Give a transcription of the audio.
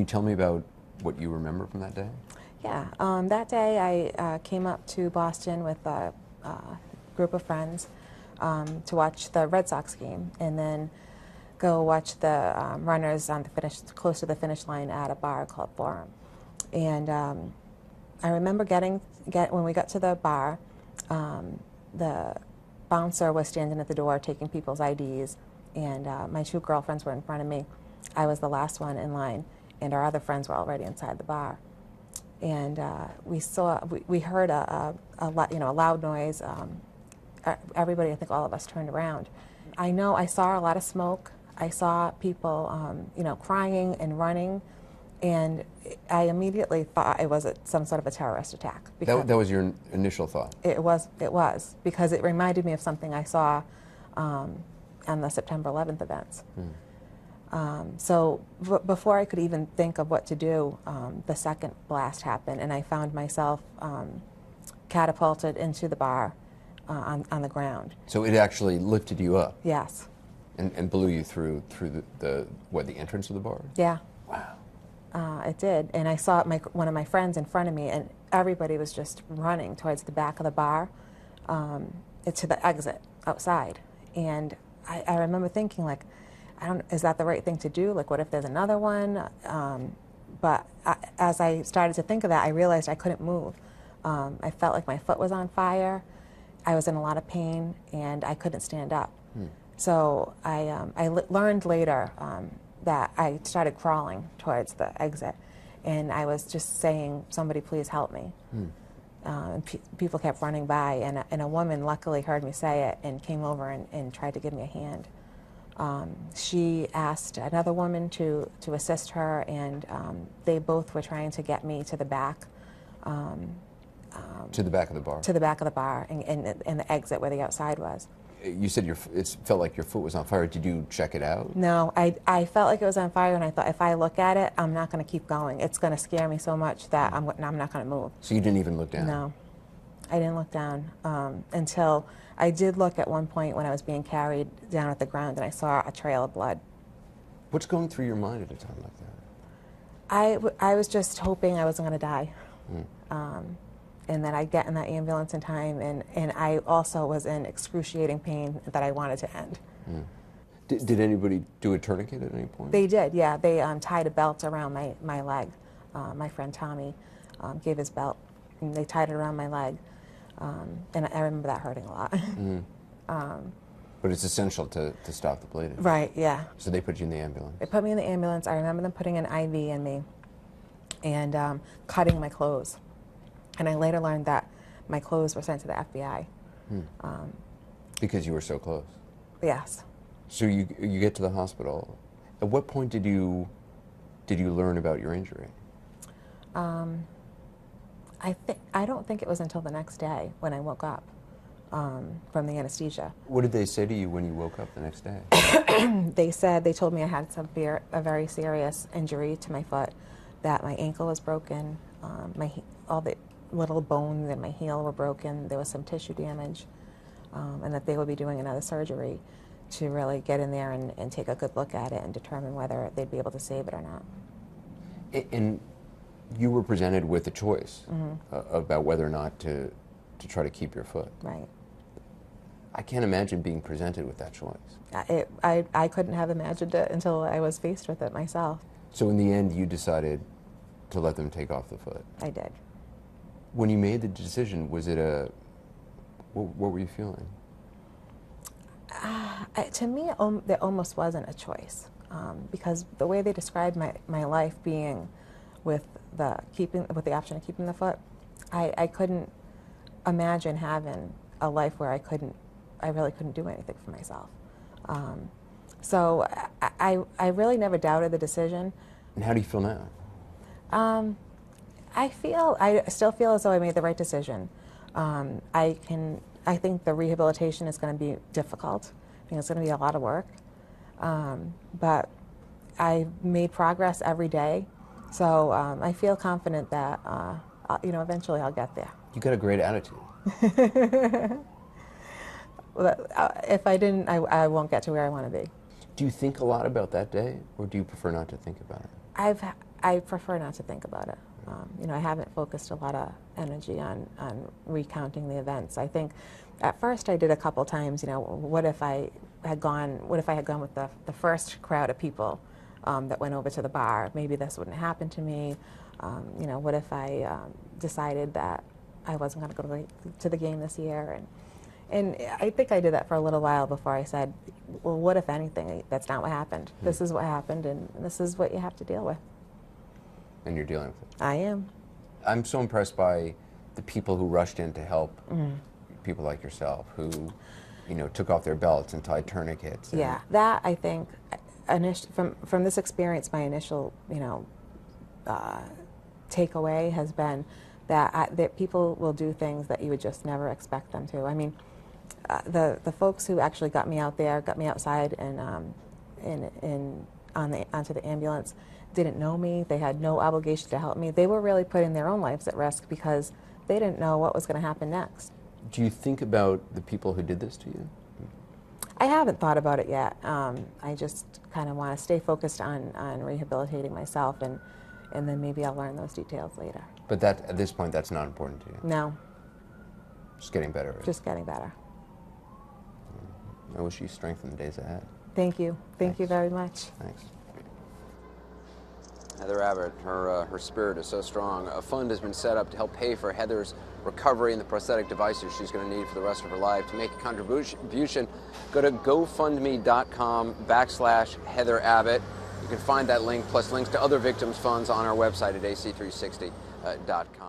tell me about what you remember from that day? Yeah, that day I came up to Boston with a group of friends to watch the Red Sox game, and then go watch the runners on the close to the finish line at a bar called Forum. And I remember when we got to the bar, the bouncer was standing at the door taking people's IDs, and my two girlfriends were in front of me. I was the last one in line, and our other friends were already inside the bar. And we heard a loud noise. Everybody, I think all of us, turned around. I saw a lot of smoke. I saw people, crying and running, and I immediately thought it was some sort of a terrorist attack. That was your initial thought? It was, because it reminded me of something I saw on the September 11th events. So before I could even think of what to do, the second blast happened, and I found myself catapulted into the bar on the ground. So it actually lifted you up? Yes. And blew you through the entrance of the bar? Yeah. Wow. It did, and I saw one of my friends in front of me, and everybody was just running towards the back of the bar, to the exit outside. And I remember thinking, like, is that the right thing to do? Like, what if there's another one? But as I started to think of that, I realized I couldn't move. I felt like my foot was on fire. I was in a lot of pain, and I couldn't stand up. So I learned later that I started crawling towards the exit, and I was just saying, "Somebody please help me." And people kept running by, and a woman luckily heard me say it and came over and tried to give me a hand. She asked another woman to assist her, and they both were trying to get me to the back. To the back of the bar? To the back of the bar, and the exit where the outside was. You said it felt like your foot was on fire. Did you check it out? No, I felt like it was on fire, and I thought, if I look at it, I'm not going to keep going. It's going to scare me so much that I'm not going to move. So you didn't even look down? No, I didn't look down until I did look at one point when I was being carried down at the ground, and I saw a trail of blood. What's going through your mind at a time like that? I was just hoping I wasn't going to die. And that I'd get in that ambulance in time, and I also was in excruciating pain that I wanted to end. Did anybody do a tourniquet at any point? They did, yeah. They tied a belt around my leg. My friend Tommy gave his belt, and they tied it around my leg. And I remember that hurting a lot. But it's essential to stop the bleeding. Right, yeah. So they put you in the ambulance? They put me in the ambulance. I remember them putting an IV in me and cutting my clothes. And I later learned that my clothes were sent to the FBI. Because you were so close? Yes. So you get to the hospital. At what point did you learn about your injury? I don't think it was until the next day when I woke up from the anesthesia. What did they say to you when you woke up the next day? They told me I had a very serious injury to my foot, that my ankle was broken, all the little bones in my heel were broken, there was some tissue damage, and that they would be doing another surgery to really get in there and take a good look at it and determine whether they'd be able to save it or not. And you were presented with a choice about whether or not to try to keep your foot. Right. I can't imagine being presented with that choice. I couldn't have imagined it until I was faced with it myself. So in the end, you decided to let them take off the foot? I did. When you made the decision, was it what were you feeling? To me, there almost wasn't a choice, because the way they described my life being with the option of keeping the foot, I couldn't imagine having a life where I really couldn't do anything for myself. So I really never doubted the decision. And how do you feel now? I still feel as though I made the right decision. I think the rehabilitation is going to be difficult. I think it's going to be a lot of work. But I made progress every day, so I feel confident that eventually I'll get there. You got a great attitude. If I didn't, I won't get to where I want to be. Do you think a lot about that day, or do you prefer not to think about it? I prefer not to think about it. You know, I haven't focused a lot of energy on recounting the events. I think at first I did a couple times, you know, what if I had gone with the first crowd of people that went over to the bar? Maybe this wouldn't happen to me. You know, what if I decided that I wasn't going to go to the game this year? And I think I did that for a little while before I said, well, what if anything? That's not what happened. This is what happened, and this is what you have to deal with. And you're dealing with it. I am. I'm so impressed by the people who rushed in to help people like yourself, who, you know, took off their belts and tied tourniquets. And Yeah, that I think, from this experience, my initial, you know, takeaway has been that people will do things that you would just never expect them to. I mean, the folks who actually got me out there, got me outside and onto the ambulance, didn't know me. They had no obligation to help me. They were really putting their own lives at risk because they didn't know what was going to happen next. Do you think about the people who did this to you? I haven't thought about it yet. I just kind of want to stay focused on rehabilitating myself, and then maybe I'll learn those details later. But that, at this point, that's not important to you? No. Just getting better? Right? Just getting better. I wish you strength in the days ahead. Thank you. Thank you very much. Thanks. Heather Abbott, her spirit is so strong. A fund has been set up to help pay for Heather's recovery and the prosthetic devices she's going to need for the rest of her life. To make a contribution, go to GoFundMe.com/Heather Abbott. You can find that link, plus links to other victims' funds on our website at ac360.com.